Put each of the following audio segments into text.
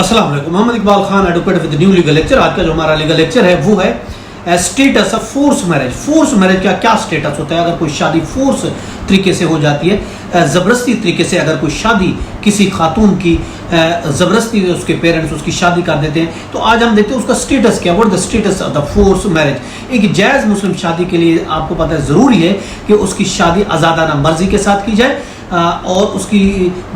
अस्सलाम वालेकुम। Mohammad Iqbal Khan, advocate with new legal lecture. आज का जो हमारा लीगल लेक्चर है वो है status of force marriage. Force marriage का क्या स्टेटस होता है अगर कोई शादी फोर्स तरीके से हो जाती है, ज़बरदस्ती तरीके से अगर कोई शादी किसी खातून की ज़बरदस्ती उसके पेरेंट्स उसकी शादी कर देते हैं, तो आज हम देखते हैं उसका स्टेटस क्या, what the status of the force marriage. एक जायज़ मुस्लिम शादी के लिए आपको पता है ज़रूरी है कि उसकी शादी आज़ादाना मर्जी के साथ की जाए और उसकी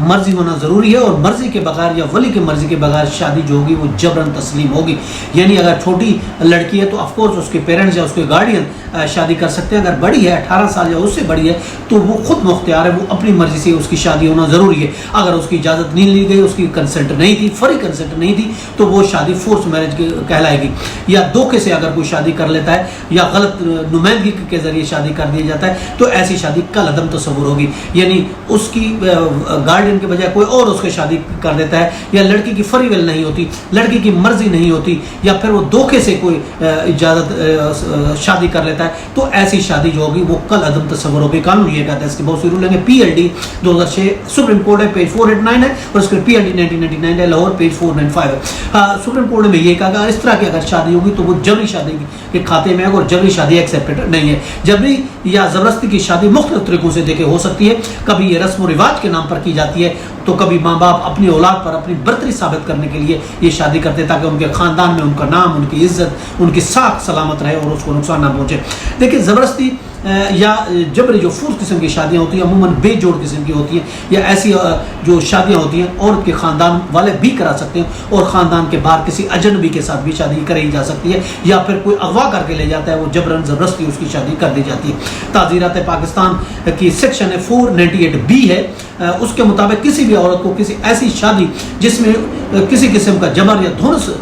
मर्जी होना ज़रूरी है, और मर्जी के बगैर या वली के मर्जी के बगैर शादी जो होगी वो जबरन तस्लीम होगी। यानी अगर छोटी लड़की है तो ऑफकोर्स उसके पेरेंट्स या उसके गार्डियन शादी कर सकते हैं। अगर बड़ी है 18 साल या उससे बड़ी है तो वो खुद मुख्तियार है, वो अपनी मर्जी से उसकी शादी होना ज़रूरी है। अगर उसकी इजाज़त नहीं ली गई, उसकी कंसेंट नहीं थी, फरी कंसेंट नहीं थी, तो वो शादी फोर्स मैरिज कहलाएगी। या धोखे से अगर कोई शादी कर लेता है या गलत नुमाइंदगी के ज़रिए शादी कर दिया जाता है तो ऐसी शादी कल अदम तस्वुर होगी। यानी उसकी गार्डियन के बजाय कोई और उसके शादी कर देता है, या लड़की की फरी विल नहीं होती, लड़की की मर्जी नहीं होती, या फिर वो धोखे से कोई इजाज़त शादी कर लेता है, तो ऐसी शादी जो होगी वो कल अदम तस्वुर होगी। कानून ये कहता है, इसके बहुत से रूल हैं। PLD 2006 सुप्रीम कोर्ट है, पेज 489 है, और उसके PLD 1999 है, लाहौर पेज 495 है। सुप्रीम कोर्ट में ये कहा इस तरह की अगर शादी होगी तो वो जबरी शादी के खाते में है, और जबरी शादी एक्सेप्टेड नहीं है। जबरी या ज़बरदस्ती की शादी मुख्तलिफ तरीकों से देखे हो सकती है। कभी ये रस्म रिवाज के नाम पर की जाती है, तो कभी माँ बाप अपनी औलाद पर अपनी बर्तरी साबित करने के लिए ये शादी करते हैं ताकि उनके ख़ानदान में उनका नाम, उनकी इज्जत, उनकी साख सलामत रहे और उसको नुकसान ना पहुँचे। देखिए, ज़बरदस्ती या जबरी जो फोर्स किस्म की शादियाँ होती हैं अमूमन बेजोड़ किस्म की होती हैं, या ऐसी जो शादियाँ होती हैं औरत के ख़ानदान वाले भी करा सकते हैं और ख़ानदान के बाहर किसी अजनबी के साथ भी शादी कराई जा सकती है, या फिर कोई अगवा करके ले जाता है, वो जबरन ज़बरदस्ती उसकी शादी कर दी जाती है। ताज़ीरात पाकिस्तान की सेक्शन 498B है, उसके मुताबिक किसी भी औरत को किसी ऐसी शादी जिसमें किसी किस्म का जबर या धुनस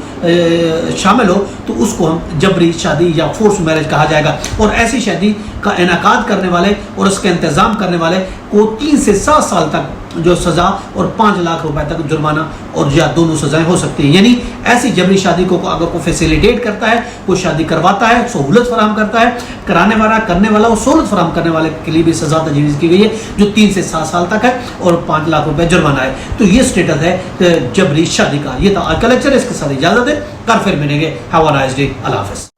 शामिल हो तो उसको हम जबरी शादी या फोर्स मैरिज कहा जाएगा। और ऐसी शादी का इनेकाद करने वाले और उसका इंतज़ाम करने वाले को 3 से 7 साल तक जो सज़ा और 5 लाख रुपए तक जुर्माना और या दोनों सज़ाएं हो सकती हैं। यानी ऐसी जबरी शादी को अगर कोई फैसिलिटेट करता है, कोई शादी करवाता है, सहूलत फराहम करता है, कराने वाला करने वाला और सहूलत फराहम करने वाले के लिए भी सज़ा तजवीज़ की गई है जो 3 से 7 साल तक है और 5 लाख रुपए जुर्माना है। तो ये स्टेटस है जबरी शादी का। ये था आज का लेक्चर, इसके साथ इजाज़त है, कल फिर मिलेंगे। Have a nice day. अल्लाह हाफ़िज़।